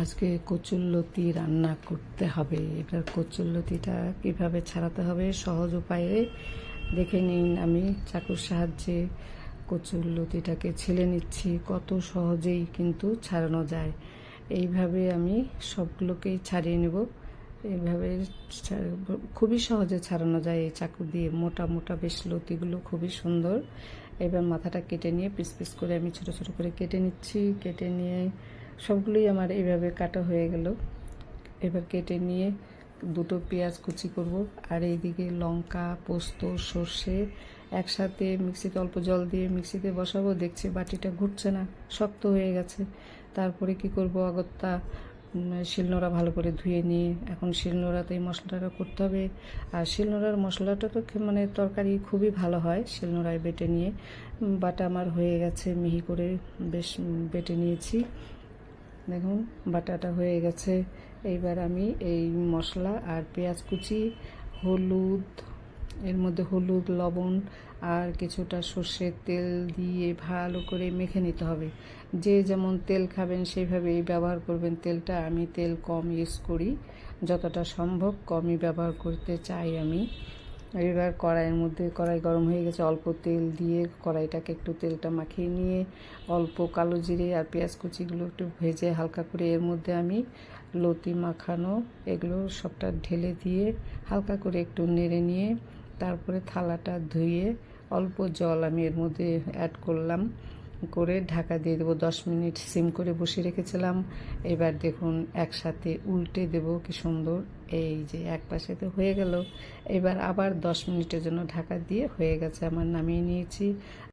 আজকে কচুরলতি রান্না করতে হবে। এবার কচুরলতিটা কিভাবে ছাড়াতে হবে সহজ উপায়ে দেখে নিন। আমি চাকুর সাহায্যে কচুরলতিটাকে ছিলে নিচ্ছি। কত সহজেই কিন্তু ছাড়ানো যায়। এইভাবে আমি সবগুলোকেই ছাড়িয়ে নেব। এইভাবে খুবই সহজে ছাড়ানো যায় এই চাকু দিয়ে। মোটা মোটা বেশ লতিগুলো খুবই সুন্দর। এবার মাথাটা কেটে নিয়ে পিস পিস করে আমি ছোট ছোট করে কেটে নিচ্ছি। কেটে নিয়ে সবগুলোই আমার এইভাবে কাটা হয়ে গেল। এবার কেটে নিয়ে দুটো পেঁয়াজ কুচি করব, আর এইদিকে লঙ্কা, পোস্ত, সর্ষে একসাথে মিক্সিতে অল্প জল দিয়ে মিক্সিতে বসাবো। দেখছি বাটিটা ঘুরছে না, শক্ত হয়ে গেছে। তারপরে কি করব, অগত্যা শিলনোড়া ভালো করে ধুয়ে নিয়ে এখন শিলনোড়াতেই মশলাটা করতে হবে। আর শিলনোড়ার মশলাটা তো মানে তরকারি খুবই ভালো হয় শিলনোড়ায় বেটে নিয়ে। বাটা আমার হয়ে গেছে, মিহি করে বেশ বেটে নিয়েছি। দেখুন বাটাটা হয়ে গেছে। এইবার আমি এই মশলা আর পেঁয়াজ কুচি, হলুদ, এর মধ্যে হলুদ, লবণ আর কিছুটা সর্ষের তেল দিয়ে ভালো করে মেখে নিতে হবে। যে যেমন তেল খাবেন সেইভাবেই ব্যবহার করবেন তেলটা। আমি তেল কম ইউজ করি, যতটা সম্ভব কমই ব্যবহার করতে চাই আমি। এবার কড়াই গরম হয়ে গেছে, অল্প তেল দিয়ে কড়াইটাকে একটু তেলটা মাখিয়ে নিয়ে অল্প কালো জিরে আর পেঁয়াজ কুচিগুলো একটু ভেজে হালকা করে এর মধ্যে আমি লতি মাখানো এগুলো সবটা ঢেলে দিয়ে হালকা করে একটু নেড়ে নিয়ে তারপরে থালাটা ধুয়ে অল্প জল আমি এর মধ্যে অ্যাড করলাম, করে ঢাকা দিয়ে দেবো। 10 মিনিট সিম করে বসিয়ে রেখেছিলাম। এবার দেখুন একসাথে উল্টে দেব, কি সুন্দর। এই যে এক পাশে তো হয়ে গেল। এবার আবার 10 মিনিটের জন্য ঢাকা দিয়ে হয়ে গেছে আমার, নামিয়ে নিয়েছি।